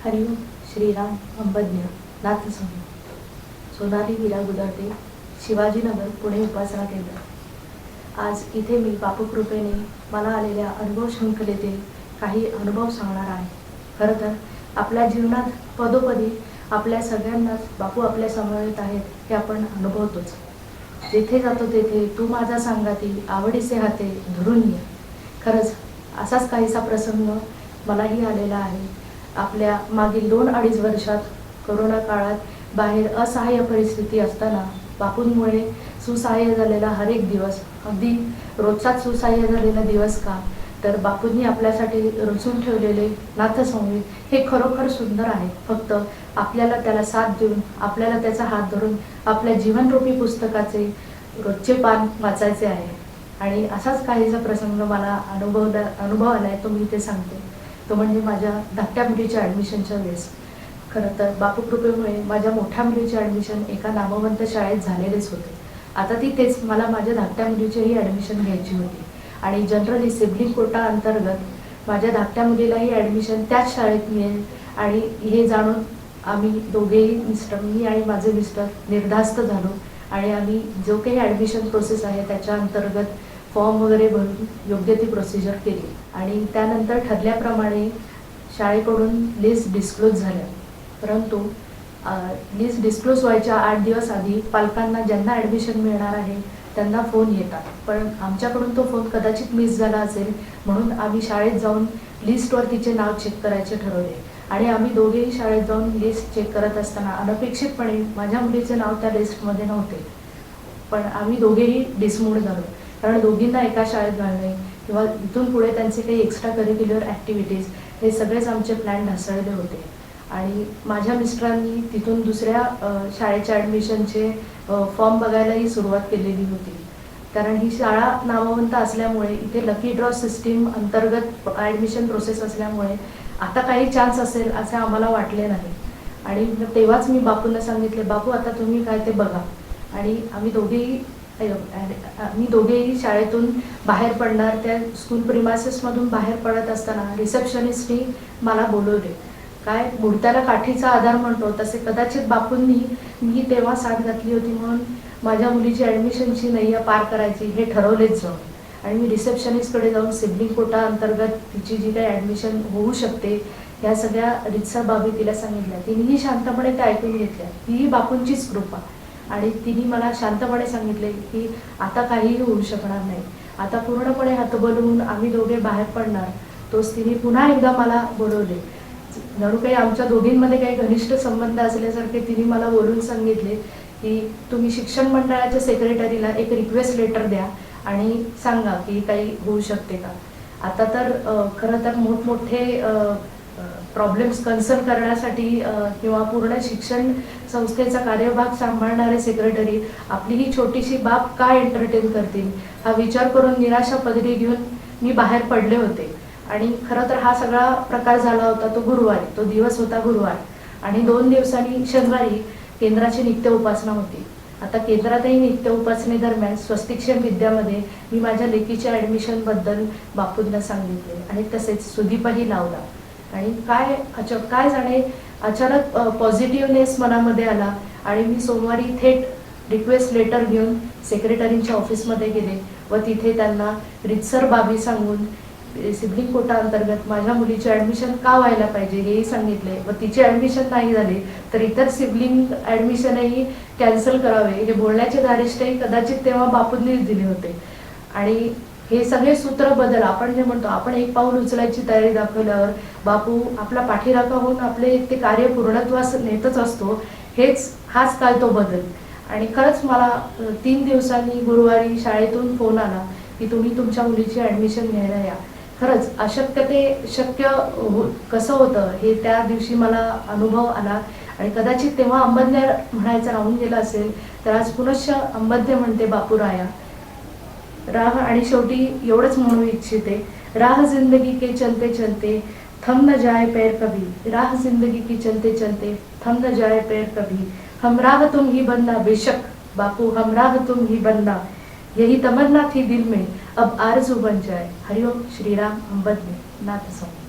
हरिओम श्रीराम अंबज्ञ नाथस्वामी सोनाली वीरा गुदाटे शिवाजीनगर पुणे उपासना केंद्र। आज इथे मी बापूकृपेने मला आलेल्या अनुभव शृंखलेतील काही अनुभव सांगणार आहे। खरं तर आपल्या जीवनात पदोपदी आपल्या सगळ्यांनाच बापू आपल्या समवेत आहेत हे आपण अनुभवतोच। जेथे जातो तेथे तू माझा सांगाती आवडीचे हाते धरून ये। खरंच असाच काहीसा प्रसंग मलाही आलेला आहे। आपल्या मागील 2-2.5 वर्षात कोरोना काळात बाहेर असहाय्य परिस्थिती असताना बापूंमुळे सुसहाय्य झालेला हर एक दिवस अगदी रोजचाच सुसहाय्य झालेला दिवस का तर बापूंनी आपल्यासाठी रचून ठेवलेले नाथसंगीत हे खरोखर सुंदर आहे। फक्त आपल्याला त्याला साथ देऊन आपल्याला त्याचा हात धरून आपल्या जीवनरूपी पुस्तकाचे रोजचे पान वाचायचे आहे। आणि असाच काहीसा प्रसंग मला अनुभव आलाय तो मी इथे सांगते। तो म्हणजे माझ्या धाकट्या मुलीच्या ॲडमिशनच्या वेळेस। खरं तर बापूकृपेमुळे माझ्या मोठ्या मुलीचे ॲडमिशन एका नामवंत शाळेत झालेलेच होते। आता तिथेच मला माझ्या धाकट्या मुलीचीही ॲडमिशन घ्यायची होती आणि जनरली सिबलिंग कोटा अंतर्गत माझ्या धाकट्या मुलीलाही ॲडमिशन त्याच शाळेत मिळेल आणि हे जाणून आम्ही दोघेही मी आणि माझे मिस्टर निर्धास्त झालो आणि आम्ही जो काही ॲडमिशन प्रोसेस आहे त्याच्या अंतर्गत फॉर्म वगैरे भरून योग्य ती प्रोसिजर केली आणि त्यानंतर ठरल्याप्रमाणे शाळेकडून लिस्ट डिस्क्लोज झाल्या। परंतु लिस्ट डिस्क्लोज व्हायच्या 8 दिवस आधी पालकांना ज्यांना ॲडमिशन मिळणार आहे त्यांना फोन येतात, पण आमच्याकडून तो फोन कदाचित मिस झाला असेल म्हणून आम्ही शाळेत जाऊन लिस्टवर तिचे नाव चेक करायचे ठरवले आणि आम्ही दोघेही शाळेत जाऊन लिस्ट चेक करत असताना अनपेक्षितपणे माझ्या मुलीचे नाव त्या लिस्टमध्ये नव्हते, पण आम्ही दोघेही डिसमूड झालो कारण दोघींना एका शाळेत घालणे किंवा इथून पुढे त्यांचे काही एक्स्ट्रा करिक्युलर ॲक्टिव्हिटीज हे सगळेच आमचे प्लॅन ढासळले होते। आणि माझ्या मिस्टरांनी तिथून दुसऱ्या शाळेच्या ॲडमिशनचे फॉर्म बघायलाही सुरुवात केलेली होती, कारण ही शाळा नामवंत असल्यामुळे इथे लकी ड्रॉ सिस्टीम अंतर्गत ॲडमिशन प्रोसेस असल्यामुळे आता काही चान्स असेल असे आम्हाला वाटले नाही। आणि तेव्हाच मी बापूंना सांगितले, बापू आता तुम्ही काय ते बघा। आणि आम्ही दोघेही शाळेतून बाहेर पडणार, त्या स्कूल प्रिमायसेसमधून बाहेर पडत असताना रिसेप्शनिस्टनी मला बोलवले। काय बुडत्याला काठीचा आधार म्हणतो तसे कदाचित बापूंनी मी तेव्हा साथ घातली होती म्हणून माझ्या मुलीची ॲडमिशनची नैया पार करायची हे ठरवलेच जाऊन। आणि मी रिसेप्शनिस्टकडे जाऊन सिबलिंग कोटा अंतर्गत तिची जी काही ॲडमिशन होऊ शकते ह्या सगळ्या रितसर बाबी तिला सांगितल्या। तिनेही शांतपणे त्या ऐकून घेतल्या, तीही बापूंचीच कृपा। आणि तिने मला शांतपणे सांगितले की आता काहीही होऊ शकणार नाही, आता पूर्णपणे हतबल आम्ही दोघे बाहेर पडणार। तोच तिने पुन्हा एकदा मला बोलवले, जणू काही आमच्या दोघींमध्ये काही घनिष्ठ संबंध असल्यासारखे तिने मला बोलून सांगितले की तुम्ही शिक्षण मंडळाच्या सेक्रेटरीला एक रिक्वेस्ट लेटर द्या आणि सांगा की काही होऊ शकते का। आता तर खरं तर मोठमोठे प्रॉब्लेम्स कन्सर्न करण्यासाठी किंवा पूर्ण शिक्षण संस्थेचा कार्यभाग सांभाळणारे सेक्रेटरी आपली ही छोटीशी बाब काय एंटरटेन करतील हा विचार करून निराशा पदरी घेऊन मी बाहेर पडले होते। आणि खरं तर हा सगळा प्रकार झाला होता तो गुरुवारी, तो दिवस होता गुरुवार आणि 2 दिवसांनी शनिवारी केंद्राची नित्य उपासना होती। आता केंद्रातही नित्य उपासने दरम्यान स्वस्तिक्षेम विद्यामध्ये मी माझ्या लेकीच्या ॲडमिशनबद्दल बापूंना सांगितले आणि तसेच सुदीपही लावला। आणि काय जाणे अचानक पॉझिटिव्हनेस मनामध्ये आला आणि मी सोमवारी थेट रिक्वेस्ट लेटर घेऊन सेक्रेटरींच्या ऑफिसमध्ये गेले व तिथे त्यांना रितसर बाबी सांगून सिबलिंग कोटा अंतर्गत माझ्या मुलीचे ॲडमिशन का व्हायला पाहिजे हेही सांगितले व तिचे ॲडमिशन नाही झाले तर इतर सिबलिंग ॲडमिशनही कॅन्सल करावे हे बोलण्याचे धारिष्ठही कदाचित तेव्हा बापूंनीच दिले होते। आणि हे सगळे सूत्र बदल आपण जे म्हणतो आपण एक पाऊल उचलायची तयारी दाखवल्यावर बापू आपला पाठीराखा होऊन आपले ते कार्य पूर्णत्वास नेतच असतो, हाच काय तो बदल। आणि खरंच मला 3 दिवसांनी गुरुवारी शाळेतून फोन आला की तुम्ही तुमच्या मुलीची ॲडमिशन घ्यायला या। खरंच अशक्य ते शक्य कसं होतं हे त्या दिवशी मला अनुभव आला आणि कदाचित तेव्हा अंबज्ञ म्हणायचं राहून गेलं असेल तर आज पुनश्च अंबज्ञ म्हणते बापूराया राह। आणि शेवटी एवढंच म्हणू इच्छिते, राह जिंदगी के चलते चलते थम न जाए पैर कभी, राह जिंदगी की चलते चलते थम न जाए पैर कभी, हमराह तुम ही बनना बेशक बापू, हमराह तुम ही बनना, यही तमन्ना थी दिल में अब आरज़ू बन जाए। हरिओम श्रीराम अंबज्ञ नाथस्वामी।